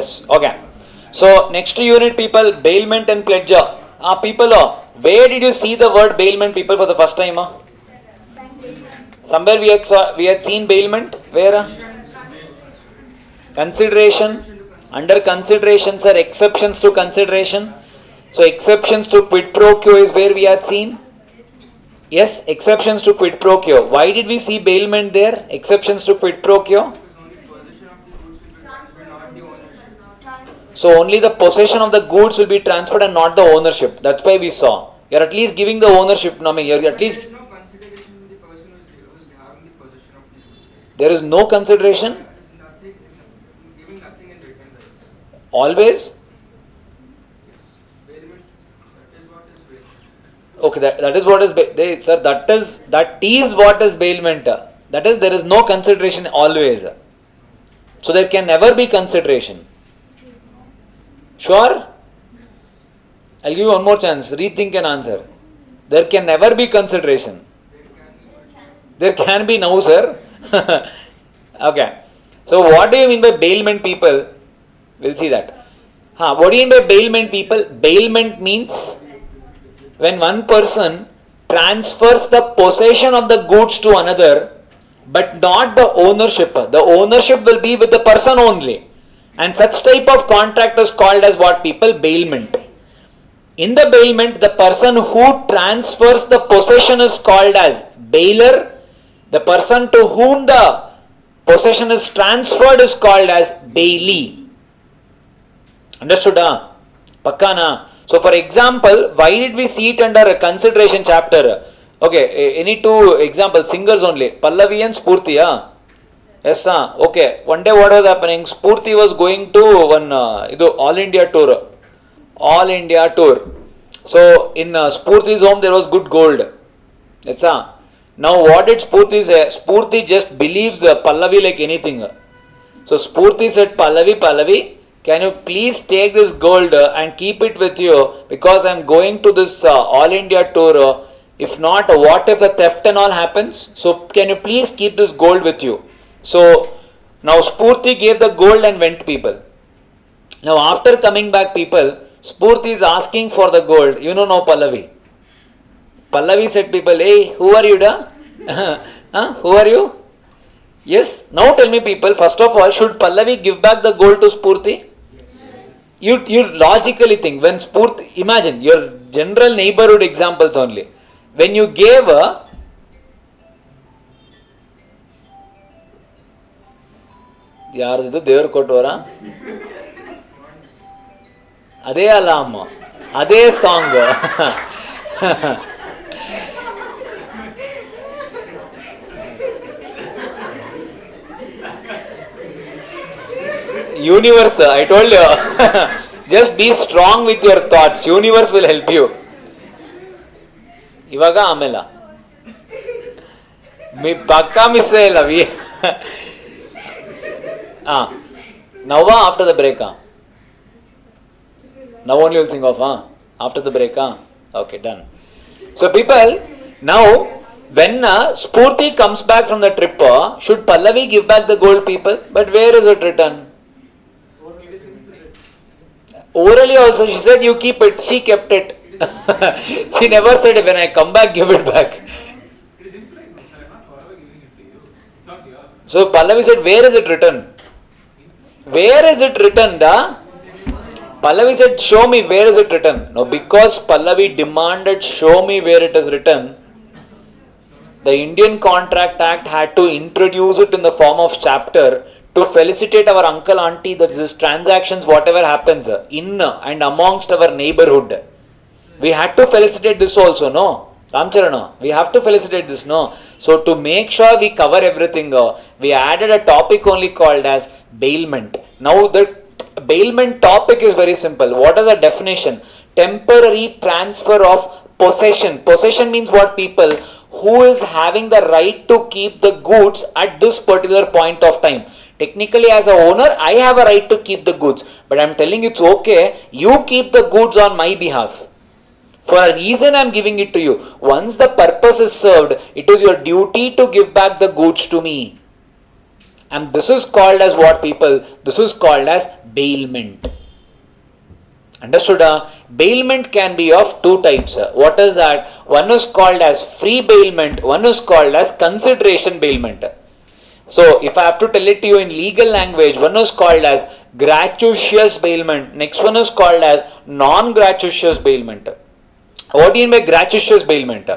Yes, okay. So next unit, people, bailment and pledge. People, where did you see the word bailment, people, for the first time? Somewhere we had seen bailment. Where? Consideration. Under consideration, sir, exceptions to consideration. So exceptions to quid pro quo is where we had seen. Yes, exceptions to quid pro quo. Why did we see bailment there? Exceptions to quid pro quo. So only the possession of the goods will be transferred and not the ownership. That's why we saw. You're at least giving the ownership. No, I mean, you're at least. There is no consideration to the person who is having the possession of the goods. There is no consideration. There is nothing, giving nothing in return. Always. Yes. Bailment. That is what is bailment. Okay, that is what is sir. That is what is bailment. That is, there is no consideration always. So there can never be consideration. Sure? I'll give you one more chance. Rethink and answer. There can never be consideration. There can be now, sir. Okay. So what do you mean by bailment, people? We'll see that. What do you mean by bailment, people? Bailment means when one person transfers the possession of the goods to another, but not the ownership. The ownership will be with the person only. And such type of contract is called as what, people? Bailment. In the bailment, the person who transfers the possession is called as bailor. The person to whom the possession is transferred is called as bailee. Understood? Pakka na? So for example, why did we see it under a consideration chapter? Okay, any two examples, singers only. Pallavi and Spurti. Yes, sir. Okay. One day what was happening? Spurti was going to one All India tour. All India tour. So in Spurti's home there was good gold. Yes, sir. Now what did Spurti say? Spurti just believes Pallavi like anything. So Spurti said, Pallavi, can you please take this gold and keep it with you, because I am going to this All India tour. If not, what if the theft and all happens? So can you please keep this gold with you? So now Spurti gave the gold and went, people. Now after coming back, people, Spurti is asking for the gold. You know, no Pallavi. Pallavi said, people, hey, who are you, da? Who are you? Yes. Now tell me, people, first of all, should Pallavi give back the gold to Spurti? Yes. You logically think, when Spurti, imagine your general neighborhood examples only. When you gave ಯಾರ್ದು ದೇವ್ರು ಕೊಟ್ಟವರ ಅದೇ alarm ಅದೇ song universe, I told you, just be strong with your thoughts, universe will help you. ಇವಾಗ ಆಮೇಲೆ ಪಕ್ಕಾ miss ಇಲ್ಲ ವಿ. Now after the break, now only you'll sing off, after the break, okay, done. So people, now when Spurti comes back from the trip, should Pallavi give back the gold, people? But where is it written? Orally also she said you keep it, she kept it. She never said when I come back give it back. So Pallavi said, where is it written? Where is it written, da? Pallavi said, show me where is it written. No, because Pallavi demanded, show me where it is written, the Indian Contract Act had to introduce it in the form of chapter to felicitate our uncle, auntie, that is transactions, whatever happens in and amongst our neighborhood. We had to felicitate this also, no? Ramcharana, we have to felicitate this, no? So to make sure we cover everything, we added a topic only called as bailment. Now the bailment topic is very simple. What is the definition? Temporary transfer of possession. Possession means what, people? Who is having the right to keep the goods at this particular point of time. Technically as a owner, I have a right to keep the goods. But I am telling you, it's okay, you keep the goods on my behalf. For a reason I am giving it to you. Once the purpose is served, it is your duty to give back the goods to me. And this is called as what, people? This is called as bailment. Understood? Bailment can be of two types. What is that? One is called as free bailment, one is called as consideration bailment. So if I have to tell it to you in legal language, one is called as gratuitous bailment, next one is called as non-gratuitous bailment. What do you mean by gratuitous bailment?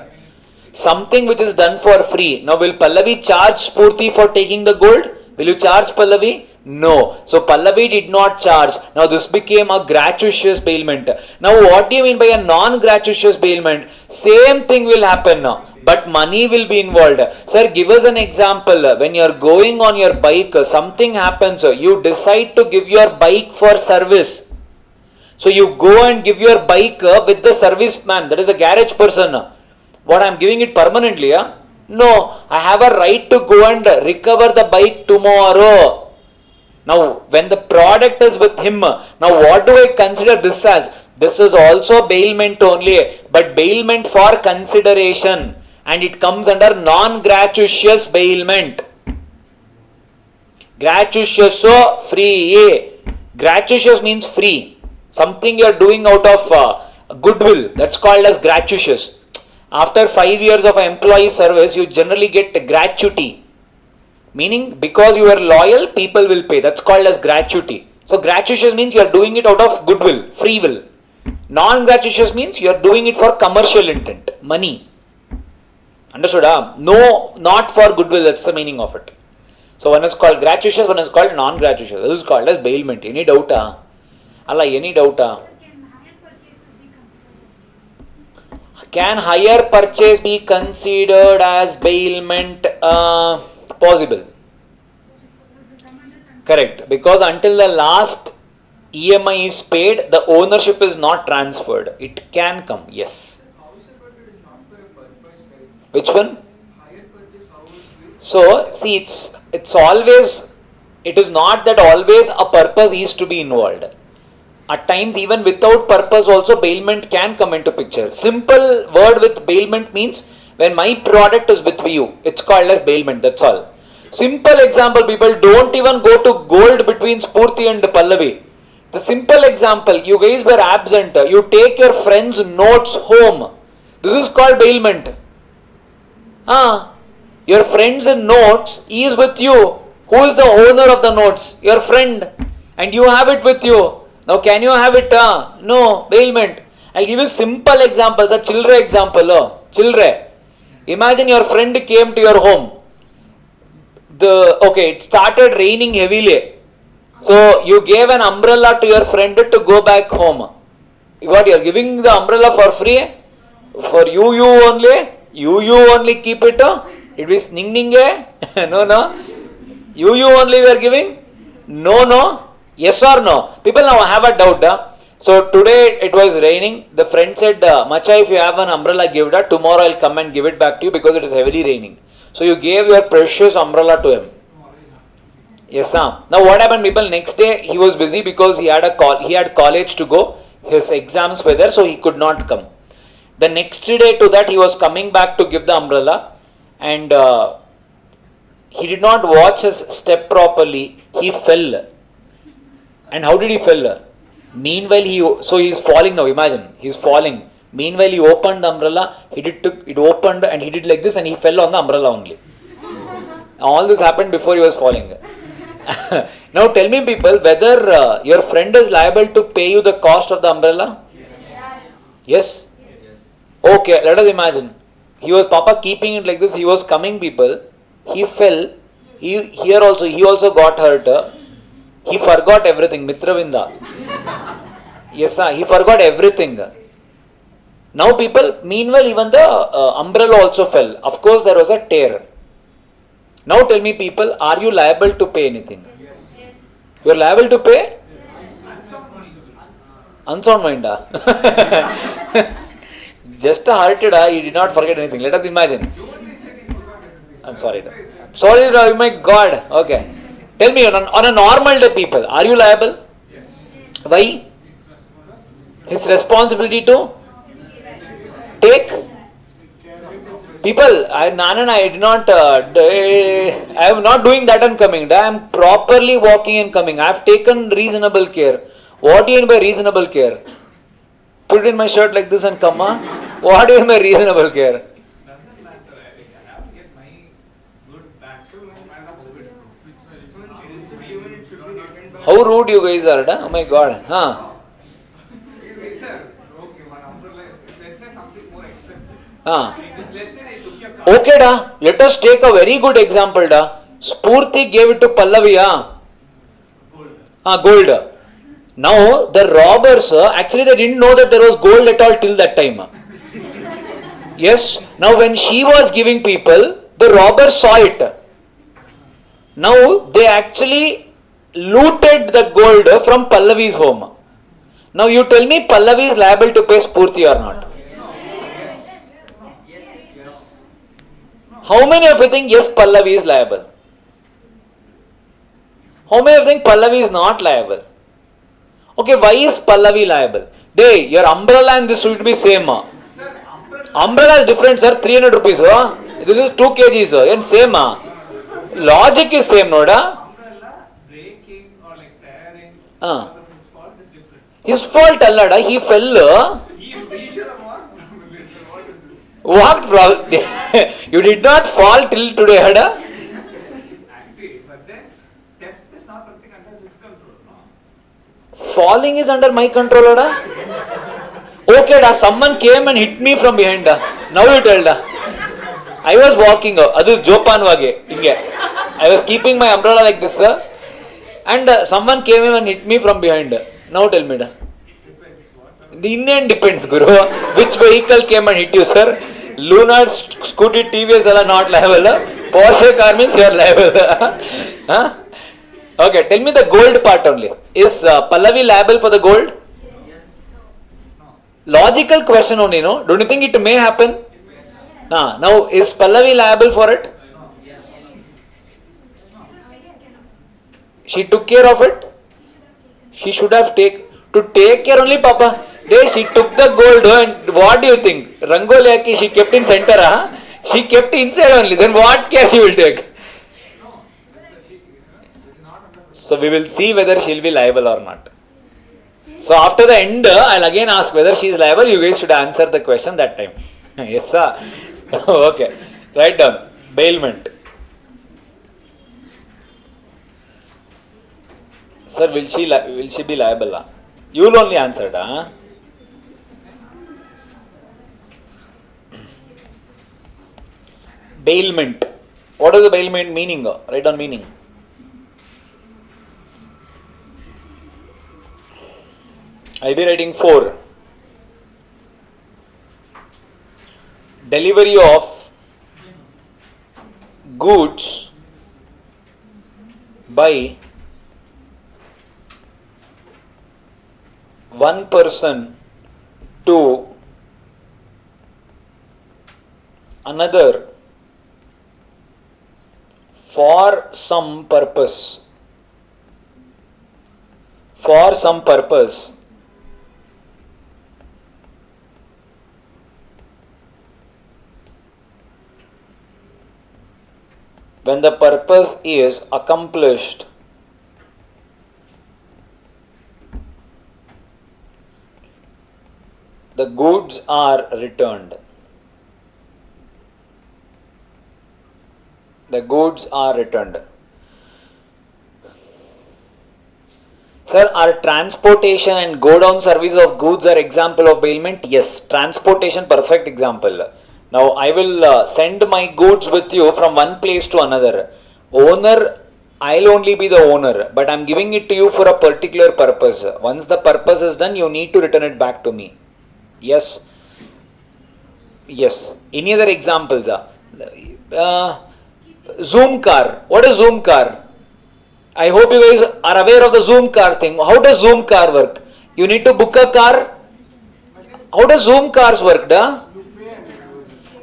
Something which is done for free. Now will Pallavi charge Spurti for taking the gold? Will you charge Pallavi? No. So Pallavi did not charge. Now this became a gratuitous bailment. Now what do you mean by a non-gratuitous bailment? Same thing will happen now, but money will be involved. Sir, give us an example. When you are going on your bike, something happens. You decide to give your bike for service. So you go and give your bike with the serviceman, that is a garage person. What, I am giving it permanently? No, I have a right to go and recover the bike tomorrow. Now, when the product is with him, now what do I consider this as? This is also bailment only, but bailment for consideration, and it comes under non-gratuitous bailment. Gratuitous, so free. Gratuitous means free. Something you are doing out of goodwill, that's called as gratuitous. After 5 years of employee service, you generally get gratuity. Meaning, because you are loyal, people will pay. That's called as gratuity. So, gratuitous means you are doing it out of goodwill, free will. Non-gratuitous means you are doing it for commercial intent, money. Understood? No, not for goodwill. That's the meaning of it. So, one is called gratuitous, one is called non-gratuitous. This is called as bailment. Any doubt? Any doubt? Can hire purchase be considered as bailment? Possible. Correct. Because until the last EMI is paid, the ownership is not transferred. It can come. Yes. Which one? So, see, it's always, it is not that always a purpose is to be involved. At times, even without purpose also, bailment can come into picture. Simple word with bailment means when my product is with you, it's called as bailment, that's all. Simple example, people, don't even go to gold between Spurti and Pallavi. The simple example, you guys were absent, you take your friend's notes home. This is called bailment. Your friend's notes, he is with you. Who is the owner of the notes? Your friend. And you have it with you. Now can you have it? No, bailment. I'll give you simple example, the children example. Children. Imagine your friend came to your home. It started raining heavily. So you gave an umbrella to your friend to go back home. What, you are giving the umbrella for free? For you only? You only keep it? It is ning. No. You only we are giving? No. Yes or no? People now have a doubt. So today it was raining. The friend said, Macha, if you have an umbrella, give it. Tomorrow I'll come and give it back to you because it is heavily raining. So you gave your precious umbrella to him. Yes, Now what happened, people? Next day he was busy because he had college to go. His exams were there, so he could not come. The next day to that he was coming back to give the umbrella, and he did not watch his step properly. He fell. And how did he fall? Meanwhile, he is falling now. Imagine, he is falling. Meanwhile, he opened the umbrella. It opened and he did like this, and he fell on the umbrella only. All this happened before he was falling. Now tell me, people, whether your friend is liable to pay you the cost of the umbrella? Yes? Okay, let us imagine. He was keeping it like this. He was coming, people. He fell. He also got hurt. He forgot everything, Mitravinda. Yes, he forgot everything. Now people, meanwhile even the umbrella also fell. Of course there was a tear. Now tell me, people, are you liable to pay anything? Yes. You are liable to pay? Yes. Unsound mind. Just hurted, he did not forget anything. Let us imagine. I'm sorry. Sorry, my God. Okay. Tell me, on a normal day, people, are you liable? Yes. Why? His responsibility to take People, I did not, I am not doing that and coming. I am properly walking and coming. I have taken reasonable care. What do you mean by reasonable care? Put it in my shirt like this and come on. What do you mean by reasonable care? Doesn't matter. I have to get my good back. So it is just given, it should be written by. How rude you guys are, da? Oh my god. Huh? Sir, okay, one umbrella is, let's say something more expensive. Let's say I took your car. Okay, da. Let us take a very good example, da. Spurti gave it to Pallavi, gold. Now, the robbers, actually they didn't know that there was gold at all till that time. Yes. Now, when she was giving people, the robbers saw it. Now, they actually looted the gold from Pallavi's home. Now, you tell me Pallavi is liable to pay Spurti or not? How many of you think yes, Pallavi is liable? How many of you think Pallavi is not liable? Okay, why is Pallavi liable? Hey, your umbrella and this should be same. Umbrella is different, sir. 300 rupees. This is 2 kgs. And same. Logic is same, noda. Umbrella breaking or like tearing because of his fault is different. His fault allada. He fell. He should have walked. What is this? Walked probably. You did not fall till today, hada. See, but then theft is not something under his control, no? Falling is under my control, hada. Okay, da. Someone came and hit me from behind. Da. Now you tell, da. I was walking. Adu jopanvage. I was keeping my umbrella like this, and someone came in and hit me from behind. Now tell me, da. The Indian depends, Guru. Which vehicle came and hit you, sir? Lunar, Scooty, TVS are not liable. Porsche car means you are liable. Huh? Okay, tell me the gold part only. Is Pallavi liable for the gold? Yes. No. Logical question only, no? Don't you think it may happen? Now, is Pallavi liable for it? No. Yes. She took care of it? She should have taken. To take care only, Papa. She took the gold and what do you think? Rangoli she kept in center, huh? She kept inside only. Then what care she will take? No. It is not under the. So we will see whether she will be liable or not. So after the end, I'll again ask whether she is liable. You guys should answer the question that time. Yes, sir. Okay. Write down. Bailment. Sir, will she be liable? You will only answer, huh? Bailment. What is the bailment meaning? Write down meaning. I'll be writing 4. Delivery of goods by one person to another for some purpose. For some purpose. When the purpose is accomplished, the goods are returned. The goods are returned. Sir, are transportation and go down service of goods are example of bailment? Yes, transportation perfect example. Now I will send my goods with you from one place to another. Owner, I'll only be the owner, but I'm giving it to you for a particular purpose. Once the purpose is done, you need to return it back to me. Yes. Yes. Any other examples? Zoom car. What is Zoom car? I hope you guys are aware of the Zoom car thing. How does Zoom car work? You need to book a car. How does Zoom cars work?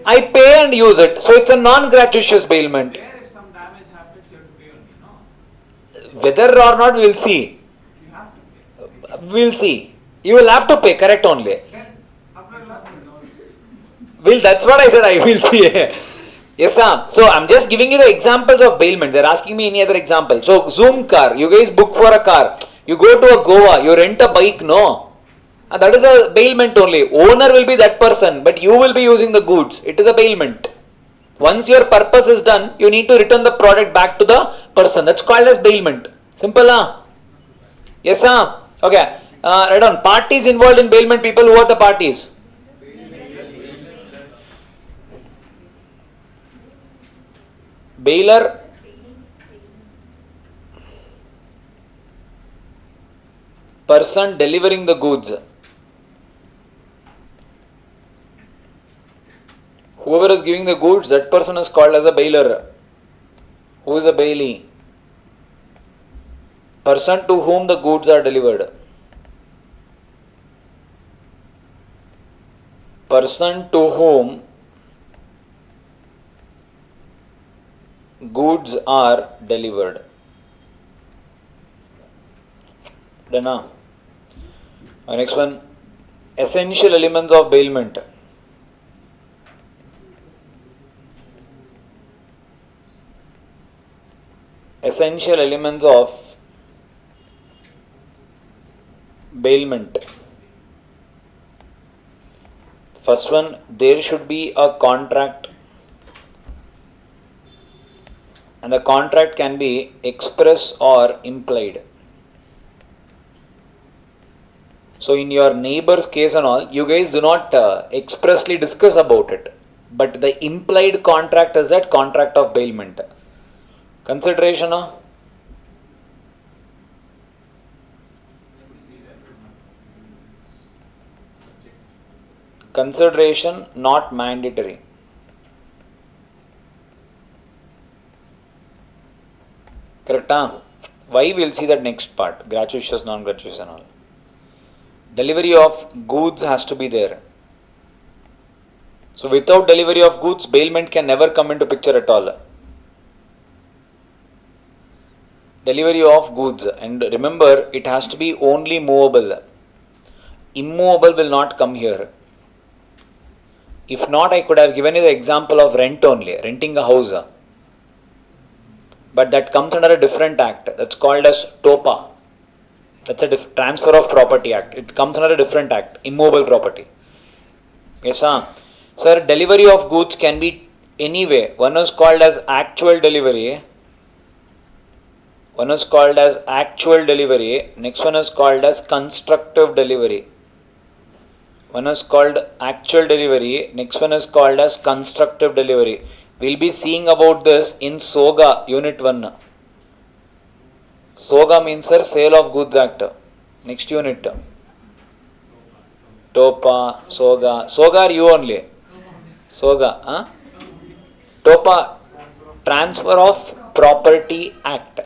I pay and use it. So it's a non-gratuitous bailment. If some damage happens, you have to pay only, no? Whether or not, we will see. You have to pay. We will see. You will have to pay, correct only. Then, umbrella, That's what I said, I will see. Yes, sir. So I'm just giving you the examples of bailment. They're asking me any other example. So Zoom car, you guys book for a car. You go to a Goa, you rent a bike, no. That is a bailment only. Owner will be that person, but you will be using the goods. It is a bailment. Once your purpose is done, you need to return the product back to the person. That's called as bailment. Simple, huh? Yes, sir. Okay. Right on. Parties involved in bailment, people. Who are the parties? Bailor, person delivering the goods. Whoever is giving the goods, that person is called as a bailor. Who is a bailee? Person to whom the goods are delivered. Person to whom goods are delivered. Done now. Next one, essential elements of bailment. Essential elements of bailment. First one, there should be a contract, and the contract can be express or implied. So in your neighbor's case and all, you guys do not expressly discuss about it, but the implied contract is that contract of bailment. Consideration, huh? Consideration, not mandatory. Correct, huh? Why? We'll see that next part. Gratuitous, non-gratuitous and all. Delivery of goods has to be there. So without delivery of goods, bailment can never come into picture at all. Delivery of goods, and remember, it has to be only movable. Immovable will not come here. If not, I could have given you the example of rent only, renting a house. But that comes under a different act. That's called as TOPA. That's a Transfer of Property Act. It comes under a different act, immovable property. Yes, sir. Sir, delivery of goods can be any way. One is called as actual delivery. One is called as actual delivery. Next one is called as constructive delivery. One is called actual delivery. Next one is called as constructive delivery. We'll be seeing about this in SOGA Unit 1. SOGA means sir, Sale of Goods Act. Next unit. TOPA, SOGA. SOGA are you only? SOGA. Huh? TOPA, Transfer of Property Act.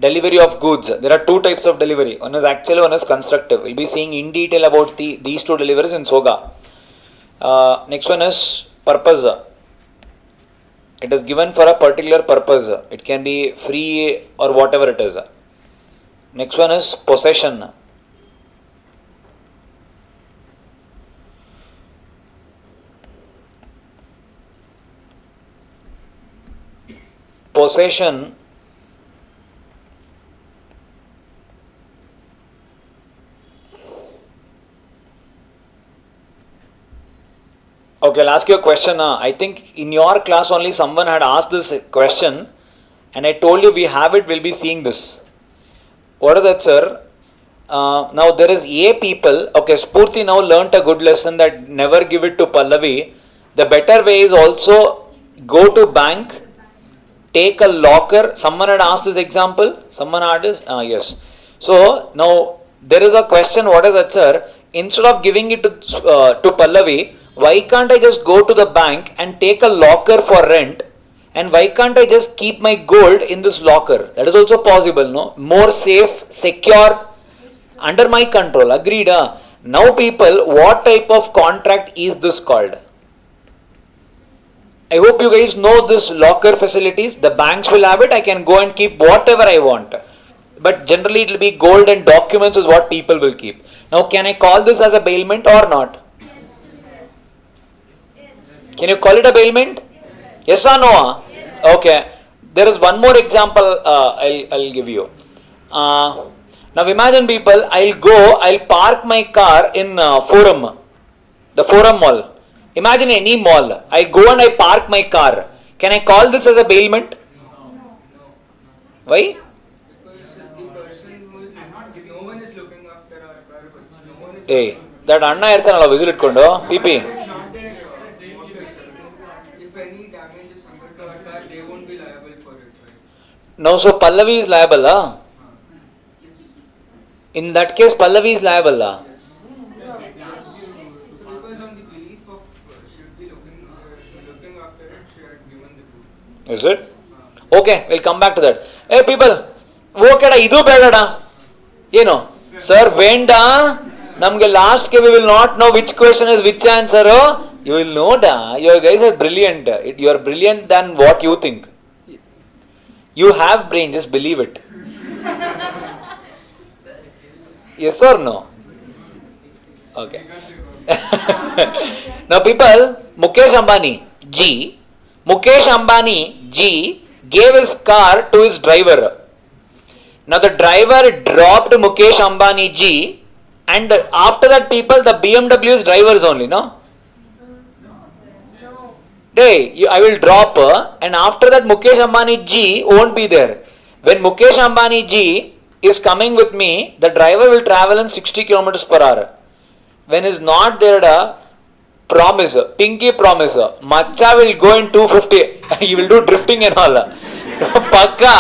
Delivery of goods. There are two types of delivery. One is actual, one is constructive. We'll be seeing in detail about these two deliveries in SOGA. Next one is purpose. It is given for a particular purpose. It can be free or whatever it is. Next one is possession. Possession okay, I'll ask you a question. I think in your class only someone had asked this question and I told you we have it, we'll be seeing this. What is that, sir? Now there is A people. Okay, Spurti now learnt a good lesson that never give it to Pallavi. The better way is also go to bank, take a locker. Someone had asked this example. Someone had this? Yes. So now there is a question. What is that, sir? Instead of giving it to Pallavi, why can't I just go to the bank and take a locker for rent? And why can't I just keep my gold in this locker? That is also possible, no? More safe, secure, under my control. Agreed? Now people, what type of contract is this called? I hope you guys know this locker facilities. The banks will have it. I can go and keep whatever I want. But generally it will be gold and documents is what people will keep. Now can I call this as a bailment or not? Can you call it a bailment? Yes or no? Okay. There is one more example I'll give you. Now imagine people, I'll park my car in Forum, the Forum Mall. Imagine any mall. I go and I park my car. Can I call this as a bailment? Why? Because the person who is not, no one is looking after our car, but no one is. Hey, that Anna irthanalla whistle itkondo PP. It's not their motive, sir. If any damage is occurred to our car, they won't be liable for it, right? No, so Pallavi is liable, In that case, Pallavi is liable, Because on the belief of should be looking after it, she had given the proof. Is it? Okay, we'll come back to that. Hey people, ಓಕೆಡಾ ಇದು ಬೇಡಡ ಏನು sir ಬೇಡ ನಮ್ಗೆ last ಗೆ we will not know which question is which answer. You will know da your guys are brilliant. You are brilliant than what you think. You have brain, just believe it. Yes or no? Okay. Now people, Mukesh Ambani G gave his car to his driver. Now the driver dropped Mukesh Ambani G, and after that people, the BMW's drivers only, no? Hey, I will drop, and after that Mukesh Ambani G won't be there. When Mukesh Ambani G is coming with me, the driver will travel in 60 kilometers per hour. When is not there, promise, pinky promise, Macha will go in 250. He will do drifting and all. Pakka.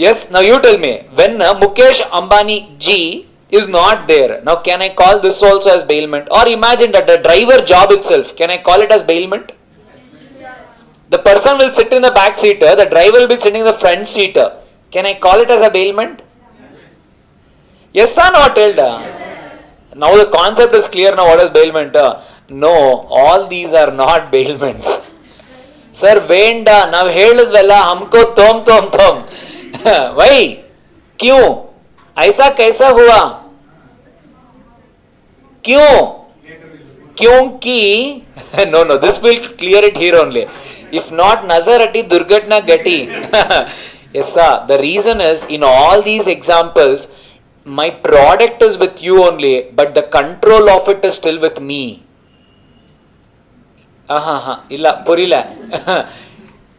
Yes, now you tell me, when Mukesh Ambani G is not there, now can I call this also as bailment? Or imagine that the driver job itself, can I call it as bailment? The person will sit in the back seat, the driver will be sitting in the front seat. Can I call it as a bailment? Yes or not, Elda? Now the concept is clear now, what is bailment? No, all these are not bailments. Sir, Venda, now ಹೇಳಿದ್ವಲ್ಲ हमको तोम वही क्यों ऐसा कैसा हुआ क्यों क्योंकि no this will clear it here only. If not nazar ati durgatna gati. Yes sir, the reason is in all these examples my product is with you only, but the control of it is still with me. Illa purila.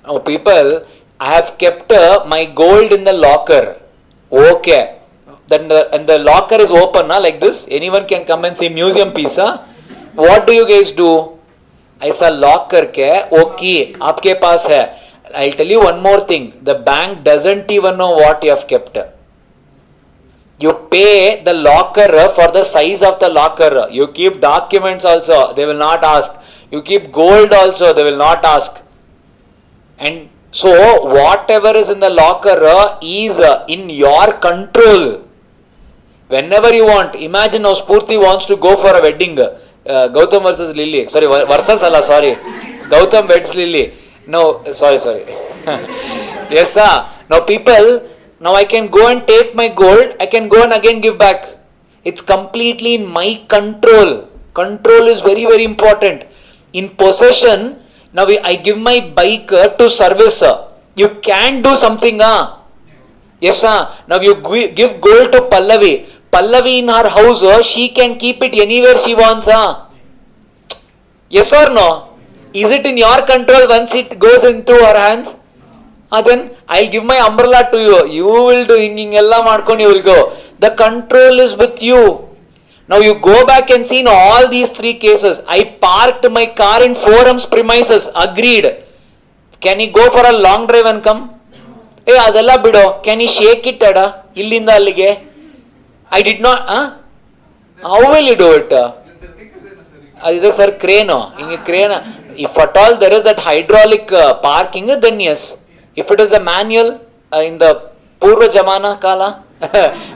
Oh people, I have kept my gold in the locker. Okay. Then the locker is open, like this. Anyone can come and see museum piece. What do you guys do? ऐसा lock करके okay आपके पास है. I'll tell you one more thing. The bank doesn't even know what you have kept. You pay the locker for the size of the locker. You keep documents also, they will not ask. You keep gold also, they will not ask. And so whatever is in the locker is in your control. Whenever you want, imagine now Spurti wants to go for a wedding. Gautam versus Lily. Sorry, versus Allah, sorry. Gautam weds Lily. No, sorry. Yes sir. Now people, now I can go and take my gold, I can go and again give back. It's completely in my control. Control is very, very important. In possession, now I give my bike to service. You can do something. Yes sir. Now you give gold to Pallavi. Pallavi in her house, she can keep it anywhere she wants. Yes or no? Is it in your control once it goes into her hands? Then I'll give my umbrella to you. You will do hinging ella madkoni, you will go. The control is with you. Now you go back and see in all these three cases, I parked my car in Forum's premises, agreed. Can he go for a long drive and come? Hey, adella bido. Can he shake it ada? Illinda allige. I did not. How will you do it? This sir crane. Crane. If at all there is that hydraulic parking, then yes. If it is the manual in the Purva Jamana Kala,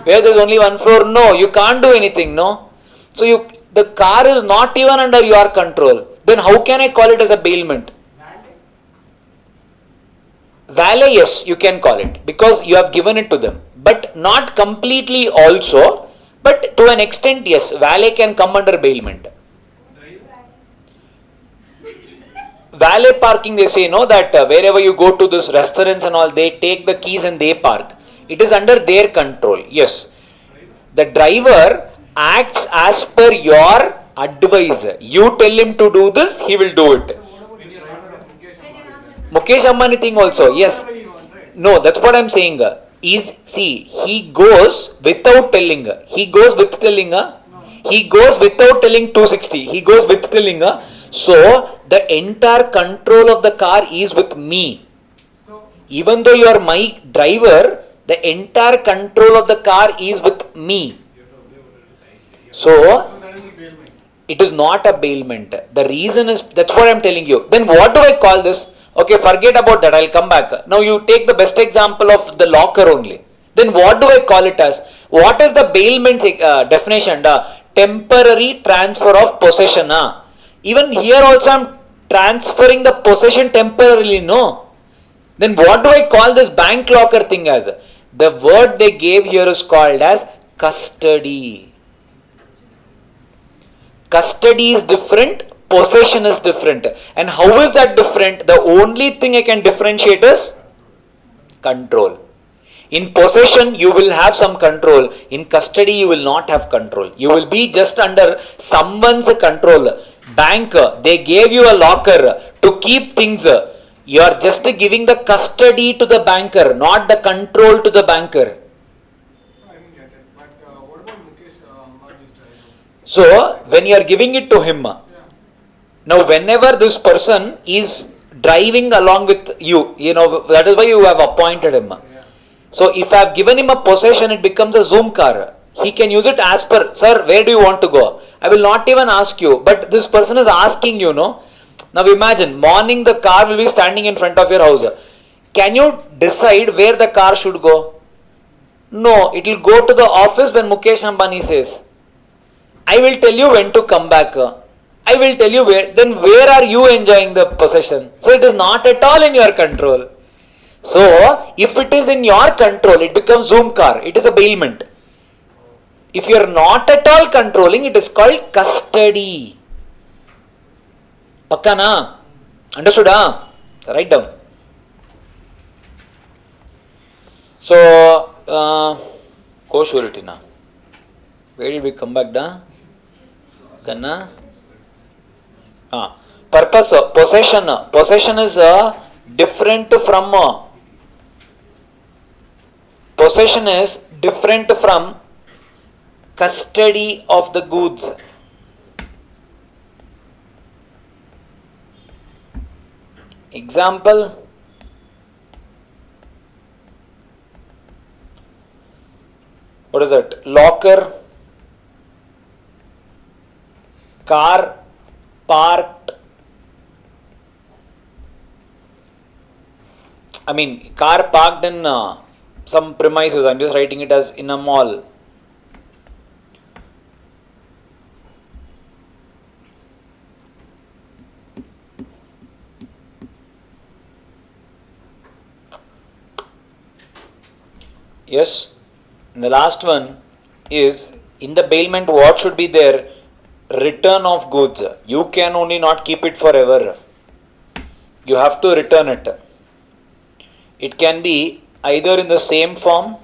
where there is only one floor, no, you can't do anything, no. So the car is not even under your control. Then how can I call it as a bailment? Valet, yes, you can call it because you have given it to them, but not completely also. But to an extent, yes, valet can come under bailment. valet parking, they say, no, that wherever you go to this restaurants and all, they take the keys and they park. It is under their control. Yes. The driver acts as per your advice. You tell him to do this, he will do it. Mukesh Ambani thing also, yes. No, that's what I'm saying. He goes without telling. He goes with telling. He goes without telling 260. He goes with telling. So, the entire control of the car is with me. Even though you are my driver, the entire control of the car is with me. So, it is not a bailment. The reason is, that's what I am telling you. Then what do I call this? Okay, forget about that. I'll come back. Now you take the best example of the locker only. Then what do I call it as? What is the bailment definition? The temporary transfer of possession. Even here also I am transferring the possession temporarily. No. Then what do I call this bank locker thing as? The word they gave here is called as custody. Custody is different, possession is different. And how is that different? The only thing I can differentiate is control. In possession, you will have some control. In custody, you will not have control. You will be just under someone's control. Bank, they gave you a locker to keep things. You are just giving the custody to the banker, not the control to the banker. So, when you are giving it to him, now whenever this person is driving along with you, that is why you have appointed him. So, if I have given him a possession, it becomes a Zoom car. He can use it as per, sir, where do you want to go? I will not even ask you, but this person is asking you, no? Now imagine, morning the car will be standing in front of your house. Can you decide where the car should go? No, it will go to the office when Mukesh Ambani says. I will tell you when to come back. I will tell you where. Then where are you enjoying the possession? So it is not at all in your control. So if it is in your control, it becomes Zoom car. It is a bailment. If you are not at all controlling, it is called custody. Pakka na? Understood? Write down. So, co-surety na. Where did we come back da? Kanna? Purpose, possession. Possession is different from possession is different from custody of the goods. Example, what is that? Locker, car parked, car parked in some premises. I'm just writing it as in a mall. Yes. And the last one is, in the bailment, what should be there? Return of goods. You can only not keep it forever. You have to return it. It can be either in the same form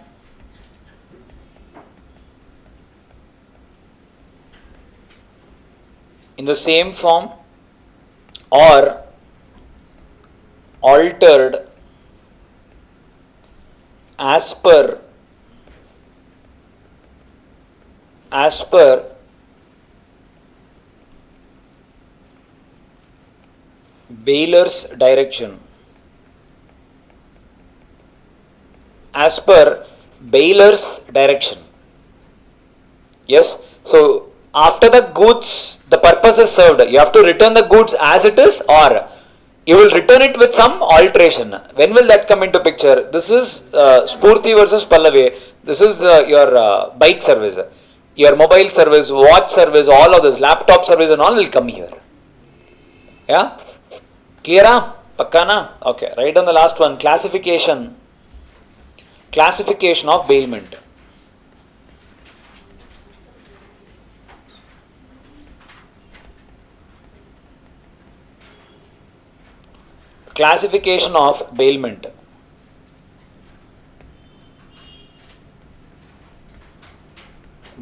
or altered as per bailor's direction. As per bailor's direction. Yes. So after the goods, the purpose is served. You have to return the goods as it is, or you will return it with some alteration. When will that come into picture? This is Spurti versus Pallavi. This is your bike service, your mobile service, watch service, all of this, laptop service and all will come here. Yeah? Clear? Pakkana? Okay. Write down the last one. Classification of bailment. Classification of bailment.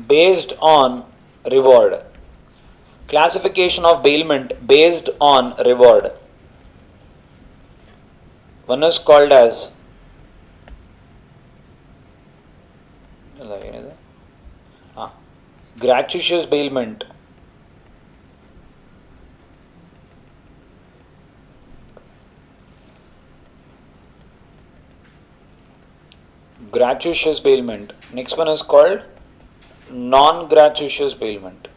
Based on reward. Classification of bailment based on reward. One is called as gratuitous bailment. Gratuitous bailment. Next one is called non-gratuitous bailment.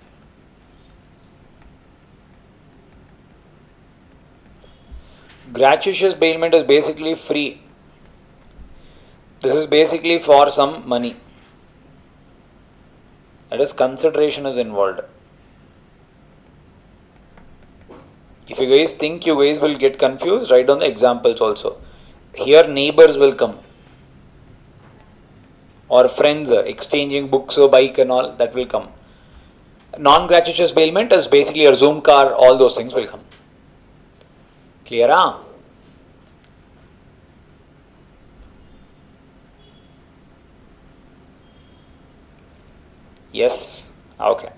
Gratuitous bailment is basically free. This is basically for some money. That is, consideration is involved. If you guys think you guys will get confused, write down the examples also. Here neighbors will come. Or friends exchanging books or bike and all, that will come. Non-gratuitous bailment is basically a Zoom car, all those things will come. Clear? Yes? Okay.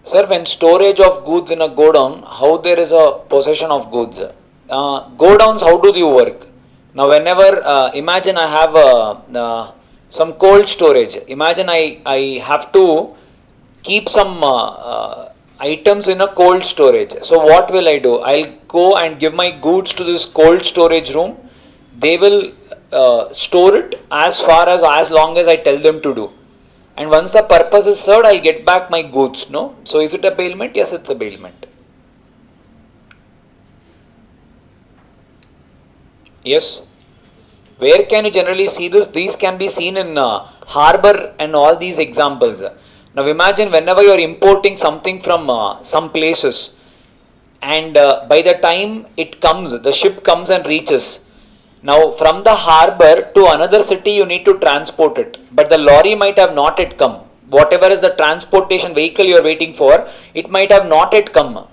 Sir, when storage of goods in a godown, how there is a possession of goods? Godowns, how do they work? Now, whenever, imagine I have some cold storage. Imagine I have to keep some items in a cold storage. So, what will I do? I'll go and give my goods to this cold storage room. They will store it as long as I tell them to do. And once the purpose is served, I'll get back my goods, no? So is it a bailment? Yes, it's a bailment. Yes. Where can you generally see this? These can be seen in harbor and all these examples. Now imagine whenever you are importing something from some places, and by the time it comes, the ship comes and reaches. Now from the harbor to another city you need to transport it, but the lorry might have not yet come. Whatever is the transportation vehicle you are waiting for, it might have not yet come.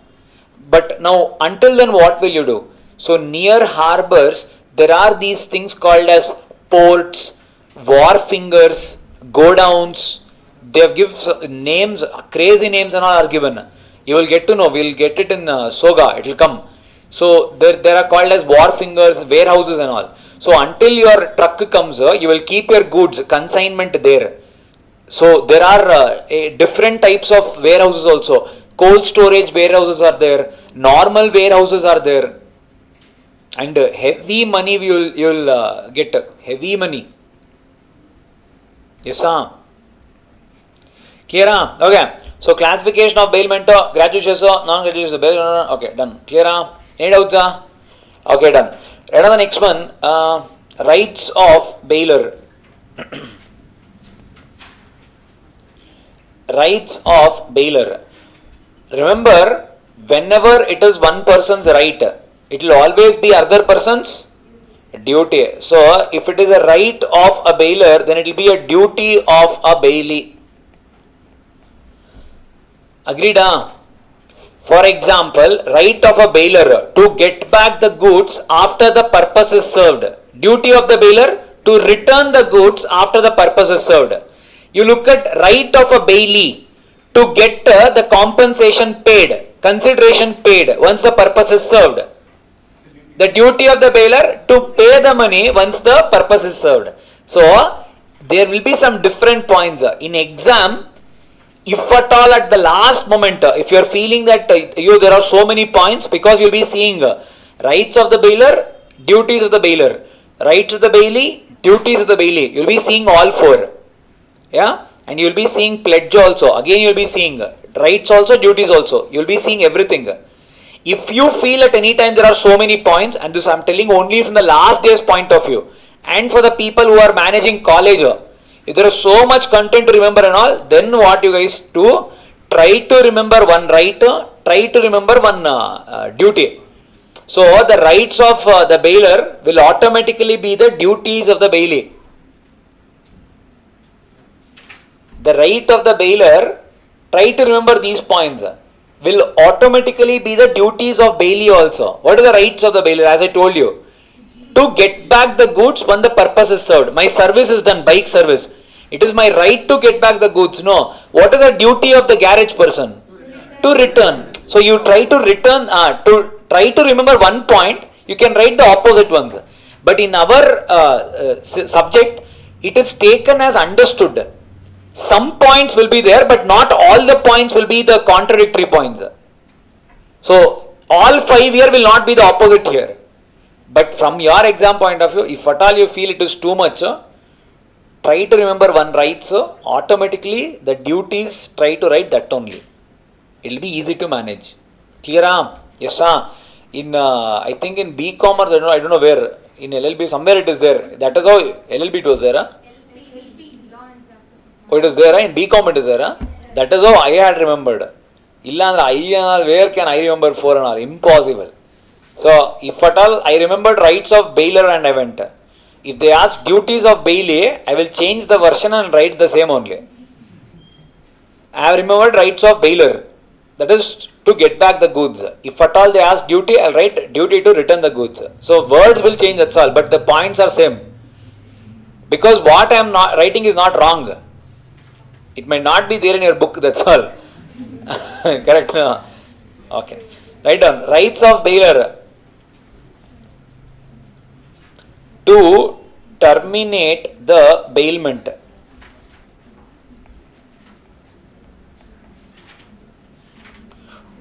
But now until then what will you do? So near harbors there are these things called as ports, wharf fingers, godowns. They have given names, crazy names and all are given. You will get to know, we will get it in Soga, it will come. So there are called as wharf fingers, warehouses and all. So until your truck comes, you will keep your goods, consignment there. So there are different types of warehouses also. Cold storage warehouses are there, normal warehouses are there. And heavy money you will get, heavy money. Yes, sir. Clear? Okay. So classification of bailment, gratuitous, non-gratuitous, bail. Okay, done. Clear? Any doubts? Okay, done. Another next one, rights of bailor. Rights of bailor. Remember, whenever it is one person's right, it will always be other person's duty. So, if it is a right of a bailor, then it will be a duty of a bailee. Agreed? For example, right of a bailor to get back the goods after the purpose is served. Duty of the bailor to return the goods after the purpose is served. You look at right of a bailee to get the compensation paid, consideration paid once the purpose is served. The duty of the bailor to pay the money once the purpose is served. So, there will be some different points. In exam, if at all at the last moment, if you are feeling that there are so many points, because you will be seeing rights of the bailor, duties of the bailor, rights of the bailee, duties of the bailee. You will be seeing all four. Yeah. And you will be seeing pledge also. Again you will be seeing rights also, duties also. You will be seeing everything. If you feel at any time there are so many points, and this I am telling only from the last day's point of view, and for the people who are managing college, if there is so much content to remember and all, then what you guys do, try to remember one right, try to remember one duty. So the rights of the bailor will automatically be the duties of the bailee. The right of the bailor, try to remember these points, will automatically be the duties of bailee also. What are the rights of the bailor? As I told you, to get back the goods when the purpose is served. My service is done, bike service. It is my right to get back the goods. No. What is the duty of the garage person? To return. So you try to return, try to remember one point, you can write the opposite ones. But in our subject, it is taken as understood. Some points will be there, but not all the points will be the contradictory points. So all 5 here will not be the opposite here. But from your exam point of view, if at all you feel it is too much, try to remember one rights, automatically the duties try to write that only. It will be easy to manage. Clear? Yes, in I think in B-commerce, I don't know where, in LLB somewhere it is there. That is how LLB it was there. Oh, it is there, in B.Com it is there. That is how I had remembered. Where can I remember 4 and all? Impossible. So, if at all I remembered rights of bailor and event, if they ask duties of bailee, I will change the version and write the same only. I have remembered rights of bailor, that is to get back the goods. If at all they ask duty, I will write duty to return the goods. So, words will change, that's all, but the points are same. Because what I am not writing is not wrong. It might not be there in your book, that's all. Correct? No? Okay. Write down. Rights of bailor. To terminate the bailment.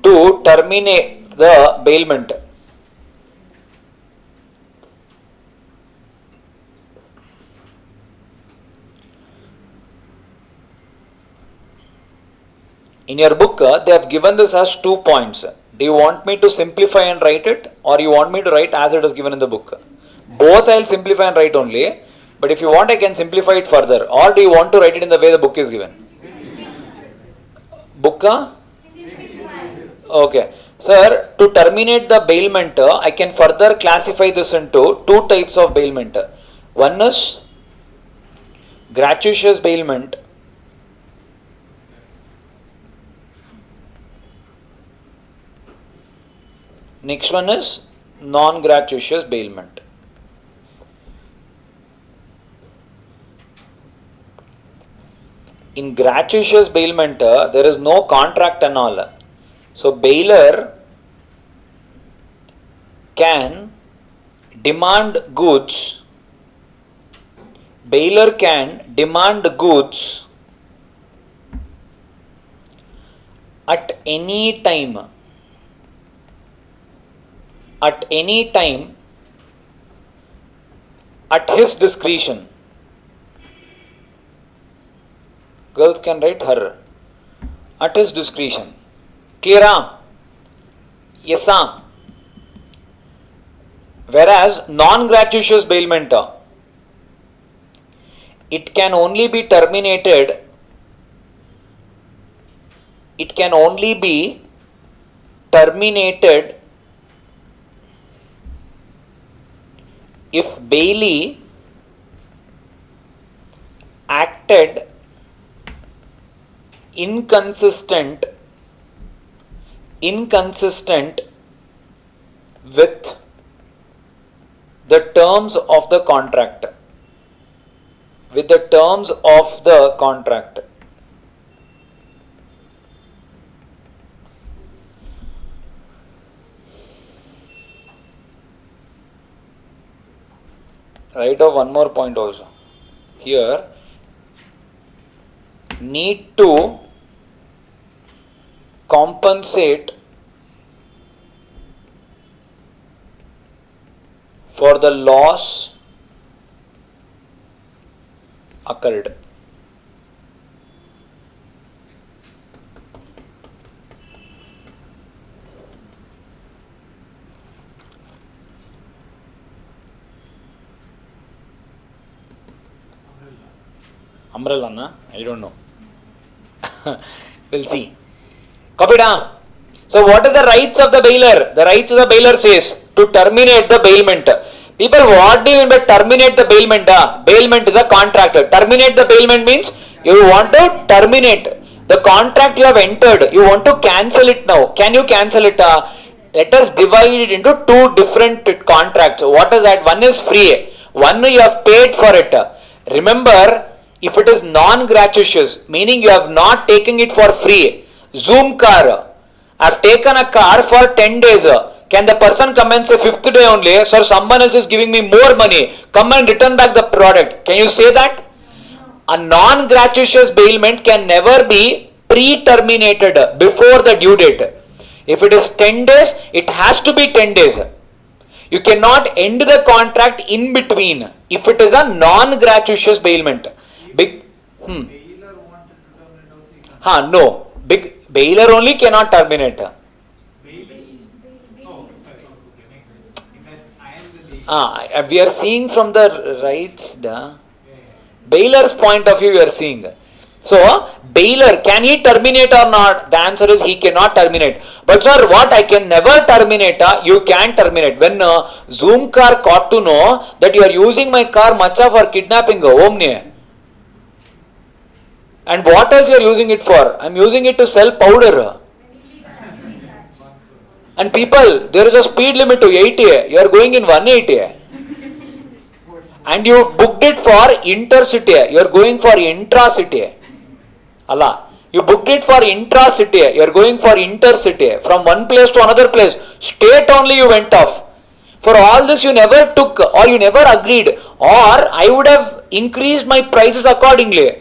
To terminate the bailment. In your book, they have given this as 2 points. Do you want me to simplify and write it, or you want me to write as it is given in the book? Both I will simplify and write only, but if you want I can simplify it further, or do you want to write it in the way the book is given? Book? Okay. Sir, to terminate the bailment, I can further classify this into 2 types of bailment. One is gratuitous bailment. Next one is non-gratuitous bailment. In gratuitous bailment, there is no contract and all. So, bailor can demand goods. Bailor can demand goods at any time. At any time, at his discretion. Girls can write her. At his discretion. Clear? Yes, sir. Whereas non-gratuitous bailment, it can only be terminated. It can only be terminated if bailee acted inconsistent with the terms of the contract. With the terms of the contract. Write off one more point also. Here, need to compensate for the loss occurred. Umbrella, na? I don't know. We'll see. Copy down. So what is the rights of the bailor? The rights of the bailor says to terminate the bailment. People, what do you mean by terminate the bailment? Bailment is a contract. Terminate the bailment means you want to terminate the contract you have entered. You want to cancel it now. Can you cancel it? Let us divide it into two different contracts. What is that? One is free. One you have paid for it. Remember, if it is non-gratuitous, meaning you have not taken it for free. Zoom car. I have taken a car for 10 days. Can the person come and say 5th day only, sir, someone else is giving me more money, come and return back the product? Can you say that? A non-gratuitous bailment can never be pre-terminated before the due date. If it is 10 days, it has to be 10 days. You cannot end the contract in between if it is a non-gratuitous bailment. Big, Bailor wanted to terminate also. No. Big bailor only cannot terminate. Oh, sorry. Okay, makes sense. In that I am the We are seeing from the rights, bailor's point of view we are seeing. So, bailor, can he terminate or not? The answer is he cannot terminate. But sir, what? I can never terminate. You can terminate. When Zoom car got to know that you are using my car macha for kidnapping, omne. And what else you are using it for? I am using it to sell powder. And people, there is a speed limit to 80. You are going in 180. And you booked it for intercity. You are going for intracity. Allah. You booked it for intracity. You are going for intercity. From one place to another place. State only you went off. For all this you never took or you never agreed. Or I would have increased my prices accordingly.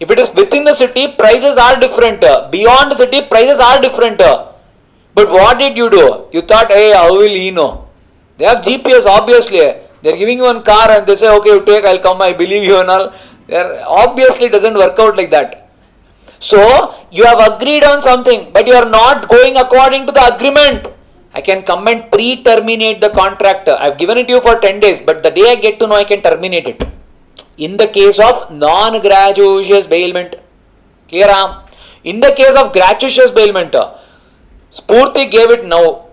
If it is within the city, prices are different. Beyond the city, prices are different. But what did you do? You thought, hey, how will he know? They have GPS, obviously. They are giving you one car and they say, okay, you take, I'll come, I believe you and all. Obviously, it doesn't work out like that. So, you have agreed on something, but you are not going according to the agreement. I can come and pre-terminate the contract. I have given it to you for 10 days, but the day I get to know, I can terminate it. In the case of non-gratuitous bailment. Clear? In the case of gratuitous bailment, Spurti gave it now.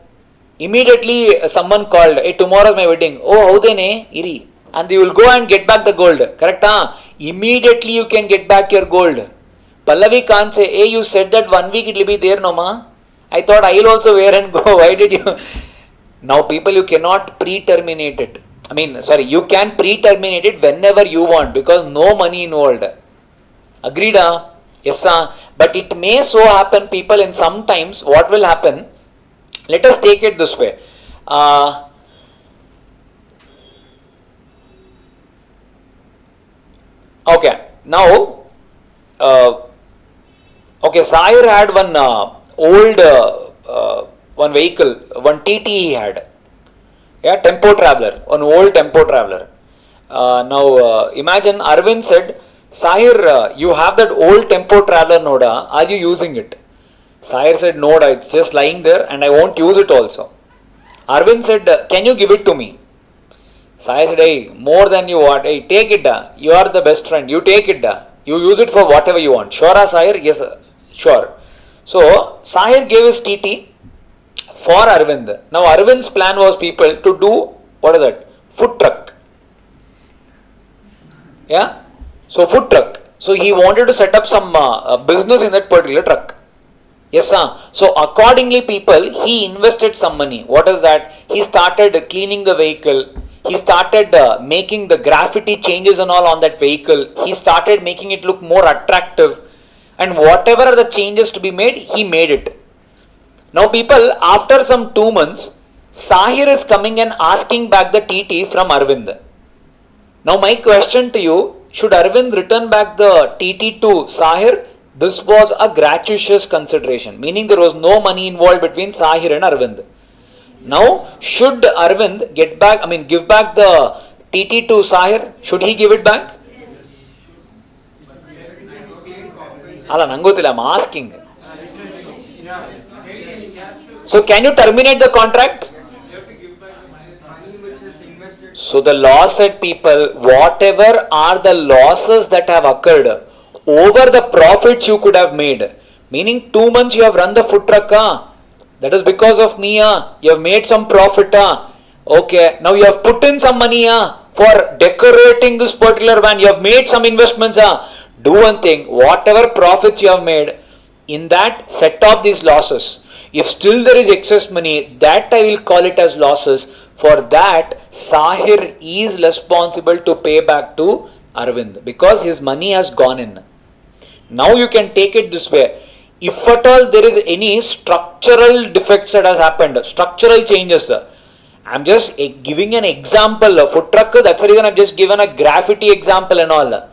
Immediately someone called, hey, tomorrow is my wedding. Oh, how they iri. And you will go and get back the gold. Correct? Immediately you can get back your gold. Pallavi can't say, hey, you said that 1 week it will be there, no ma? I thought I will also wear and go. Why did you? Now people, you cannot pre-terminate it. You can pre-terminate it whenever you want because no money involved. Agreed? Yes, sir. But it may so happen, people, in sometimes what will happen, let us take it this way. Okay, now, Sahir had one old one vehicle, one TT he had. Yeah, tempo traveler, an old tempo traveler. Now imagine Arvind said, Sahir, you have that old tempo traveler Noda, are you using it? Sahir said, Noda, it's just lying there and I won't use it also. Arvind said, can you give it to me? Sahir said, hey, more than you want, hey, take it, you are the best friend, you take it, you use it for whatever you want. Sure, Sahir? Yes, sure. So, Sahir gave his TT for Arvind. Now Arvind's plan was people to do, what is that? Food truck. Yeah? So food truck. So he wanted to set up some business in that particular truck. Yes, sir. So accordingly people, he invested some money. What is that? He started cleaning the vehicle. He started making the graffiti changes and all on that vehicle. He started making it look more attractive. And whatever are the changes to be made, he made it. Now people, after some 2 months, Sahir is coming and asking back the TT from Arvind. Now my question to you, should Arvind return back the TT to Sahir? This was a gratuitous consideration, meaning there was no money involved between Sahir and Arvind. Now, should Arvind give back the TT to Sahir? Should he give it back? I'm asking. So can you terminate the contract? So the law said, people, whatever are the losses that have occurred over the profits you could have made, meaning 2 months you have run the food truck, that is because of me, you have made some profit, okay, now you have put in some money for decorating this particular van, you have made some investments, do one thing, whatever profits you have made, in that set off these losses. If still there is excess money, that I will call it as losses. For that, Sahir is responsible to pay back to Arvind because his money has gone in. Now you can take it this way. If at all there is any structural defects that has happened, structural changes, I am just giving an example. Food truck, that's the reason I have just given a graffiti example and all.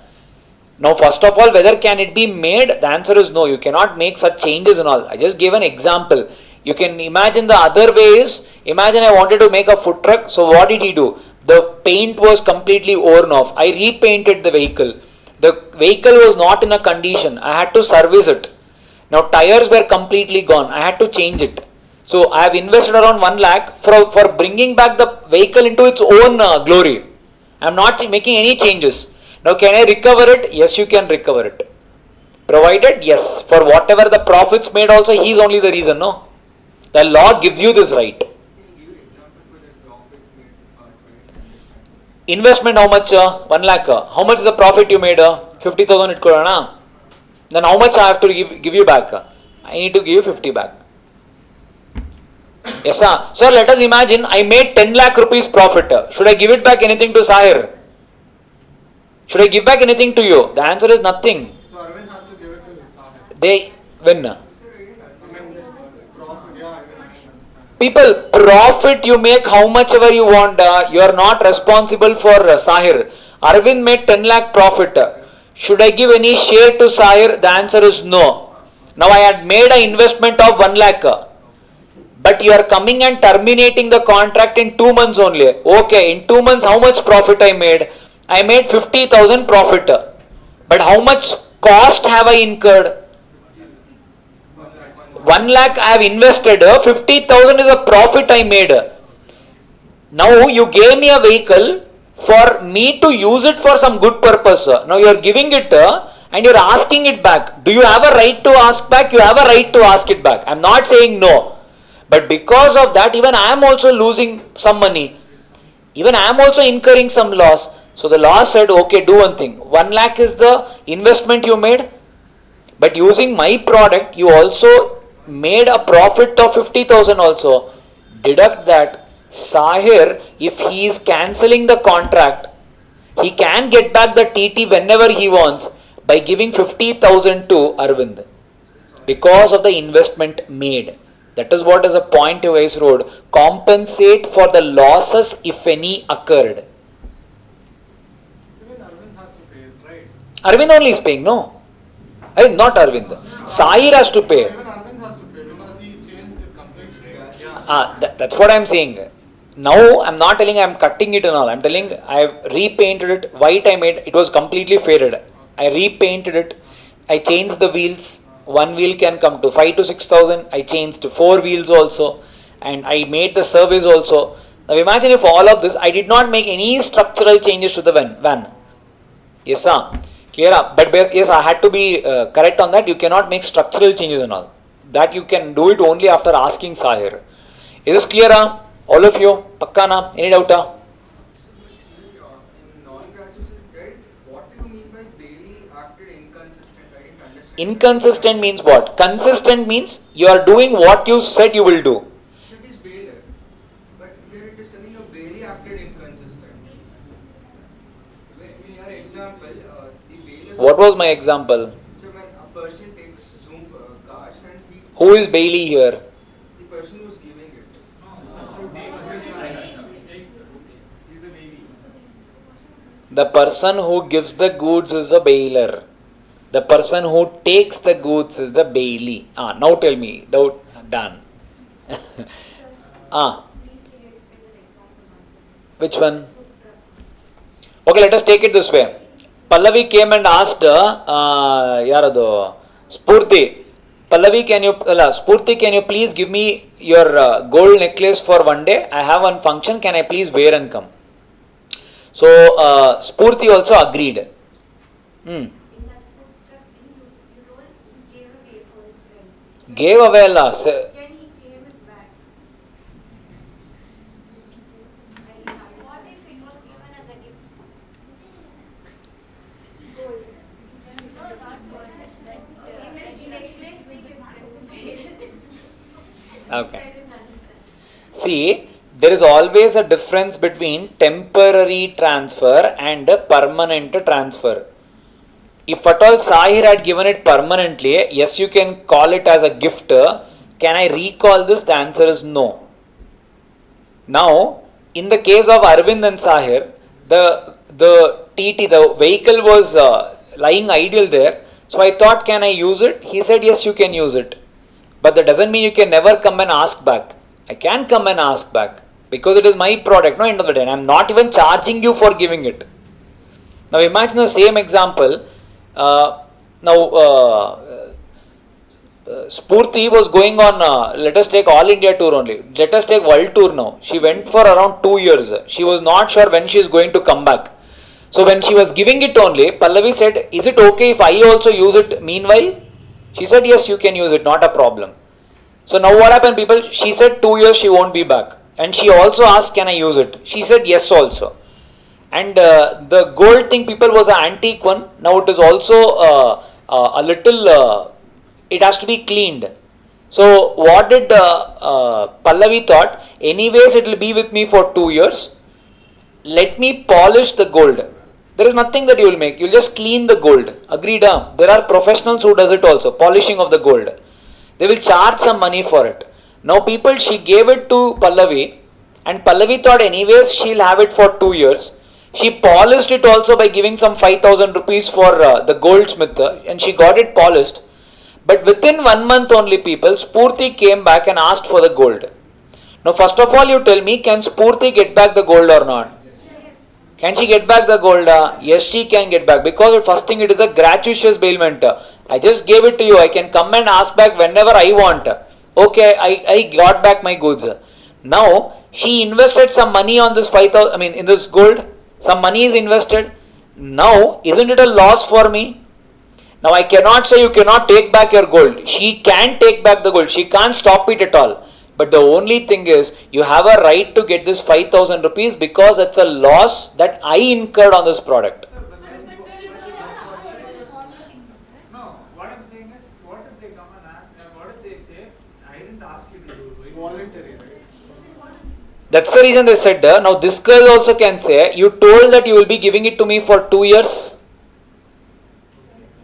Now first of all, whether can it be made? The answer is no. You cannot make such changes and all. I just gave an example. You can imagine the other ways. Imagine I wanted to make a food truck. So what did he do? The paint was completely worn off. I repainted the vehicle. The vehicle was not in a condition. I had to service it. Now tires were completely gone. I had to change it. So I have invested around 1 lakh for bringing back the vehicle into its own glory. I am not making any changes. Now can I recover it? Yes, you can recover it. Provided, yes, for whatever the profits made also, he is only the reason, no? The law gives you this right. Can you give example for the profit made Investment how much? 1 lakh. How much is the profit you made? 50,000 it could, na? Then how much I have to give you back? I need to give you 50 back. Yes, sir. So let us imagine I made 10 lakh rupees profit. Should I give it back anything to Sahir? Should I give back anything to you? The answer is nothing. So Arvind has to give it to Sahir. They win. I mean, profit, yeah, I understand. People, profit you make how much ever you want. You are not responsible for Sahir. Arvind made 10 lakh profit. Should I give any share to Sahir? The answer is no. Now I had made an investment of 1 lakh. But you are coming and terminating the contract in 2 months only. Okay, in 2 months how much profit I made? I made 50,000 profit. But how much cost have I incurred? 1 lakh I have invested. 50,000 is a profit I made. Now you gave me a vehicle for me to use it for some good purpose. Now you are giving it and you are asking it back. Do you have a right to ask back? You have a right to ask it back. I am not saying no. But because of that, even I am also losing some money. Even I am also incurring some loss. So the law said, okay, do one thing. 1 lakh is the investment you made. But using my product, you also made a profit of 50,000 also. Deduct that. Sahir, if he is cancelling the contract, he can get back the TT whenever he wants by giving 50,000 to Arvind. Because of the investment made. That is what is a point you guys wrote. Compensate for the losses if any occurred. Even Arvind has to pay it, right? Arvind only is paying, no? Not Arvind. Sahir has to pay. Even Arvind has to pay because he changed it completely. Yeah. That's what I am saying. Now I am not telling I am cutting it and all. I am telling I have repainted it. White I made. It was completely faded. I repainted it. I changed the wheels. 1 wheel can come to 5 to 6,000. I changed to 4 wheels also. And I made the service also. Now imagine if all of this, I did not make any structural changes to the van. Yes, sir. Clear up. But yes, I had to be correct on that. You cannot make structural changes and all. That you can do it only after asking Sahir. Is this clear? All of you? Pakka na? Any doubt? In non-graduation, right? What do you mean by Bailey acted inconsistent? I didn't understand. Inconsistent means what? Consistent means you are doing what you said you will do. That is bailor. But here it is telling you Bailey acted inconsistent. In your example, the bailor. What was my example? So when a person takes Zoom cards and he. Who is Bailey here? The person who is giving it. The person who gives the goods is the bailor. The person who takes the goods is the bailee. Now tell me. Done. Which one? Okay, let us take it this way. Pallavi came and asked, Yarado, Spurti. Pallavi, Spurti, can you please give me your gold necklace for one day? I have one function. Can I please wear and come? So Spurti also agreed. In that food truck thing, you told he gave away for his friend. Gave away la. Can he claim it back? What if it was given as a gift? Gold. No, not gold. In this necklace thing is specified. Okay. I didn't understand. See, there is always a difference between temporary transfer and a permanent transfer. If at all Sahir had given it permanently, yes, you can call it as a gift. Can I recall this? The answer is no. Now, in the case of Arvind and Sahir, the TT, the vehicle was lying idle there. So I thought, can I use it? He said, yes, you can use it. But that doesn't mean you can never come and ask back. I can come and ask back because it is my product. No, end of the day, I am not even charging you for giving it. Now imagine the same example. Spurti was going on, let us take all India tour only. Let us take world tour now. She went for around 2 years. She was not sure when she is going to come back. So when she was giving it only, Pallavi said, is it okay if I also use it meanwhile? She said, yes, you can use it, not a problem. So now what happened, people? She said 2 years she won't be back. And she also asked, can I use it? She said, yes also. And the gold thing, people, was an antique one. Now it is also a little, it has to be cleaned. So what did Pallavi thought? Anyways, it will be with me for 2 years. Let me polish the gold. There is nothing that you will make. You will just clean the gold. Agreed? There are professionals who does it also. Polishing of the gold. They will charge some money for it. Now people, she gave it to Pallavi. And Pallavi thought anyways she will have it for 2 years. She polished it also by giving some 5,000 rupees for the goldsmith. And she got it polished. But within 1 month only, people, Spurti came back and asked for the gold. Now first of all you tell me, can Spurti get back the gold or not? Can she get back the gold? Yes, she can get back, because first thing, it is a gratuitous bailment. I just gave it to you. I can come and ask back whenever I want. Okay, I got back my goods. Now she invested some money on this 5,000. I mean, in this gold, some money is invested. Now isn't it a loss for me? Now I cannot say you cannot take back your gold. She can take back the gold. She can't stop it at all. But the only thing is, you have a right to get this 5,000 rupees because it's a loss that I incurred on this product. Sir, no, what I'm saying is, what if they come and ask, and what if they say, I didn't ask you to do it? Voluntary, right? That's the reason they said, now this girl also can say, you told that you will be giving it to me for 2 years.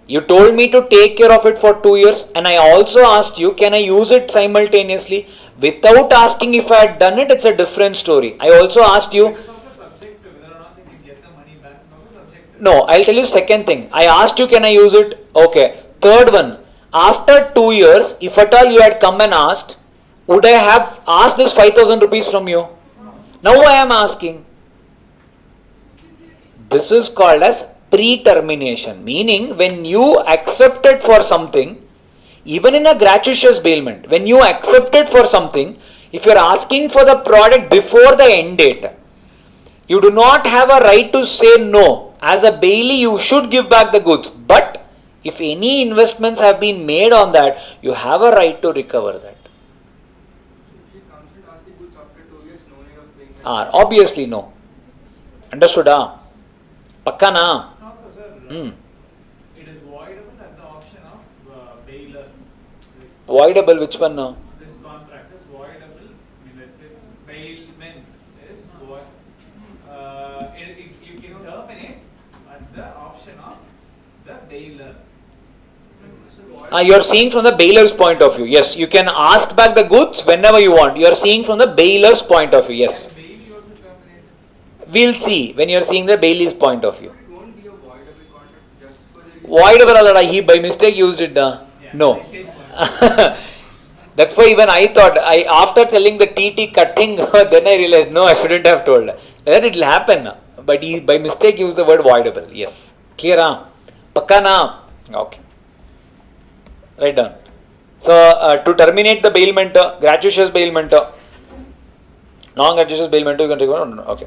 You told me to take care of it for 2 years, and I also asked you, can I use it simultaneously? Without asking if I had done it, it's a different story. I also asked you. It is also subject to whether or not they can get the money back. It's also subject to. No, I'll tell you second thing. I asked you, can I use it? Okay. Third one, after 2 years, if at all you had come and asked, would I have asked this 5,000 rupees from you? Now I am asking. This is called as pre-termination. Meaning, when you accepted for something, even in a gratuitous bailment, when you accepted for something, if you are asking for the product before the end date, you do not have a right to say no. As a bailee, you should give back the goods. But if any investments have been made on that, you have a right to recover that. If she comes and asks the goods after 2 years, no need of paying. Obviously no. Understood? Pakka na? Also, sir, it is voidable at the option of bailor. Voidable, which one now? This contract is voidable. I mean, let's say bailment is void. You can terminate at the option of the bailor. You are seeing from the bailor's point of view. Yes, you can ask back the goods whenever you want. You are seeing from the bailor's point of view. Yes. Bailee also terminated. We'll see when you are seeing the bailee's point of view. It won't be a voidable contract just for the reason. Voidable, he by mistake used it. No. That's why even I thought, after telling the TT cutting, then I realized, no, I shouldn't have told. Then it will happen. But he by mistake used the word voidable. Yes. Clear? Pakka na? Okay. Write down. So, to terminate the bailment, gratuitous bailment, non-gratuitous bailment, you can take one. Okay.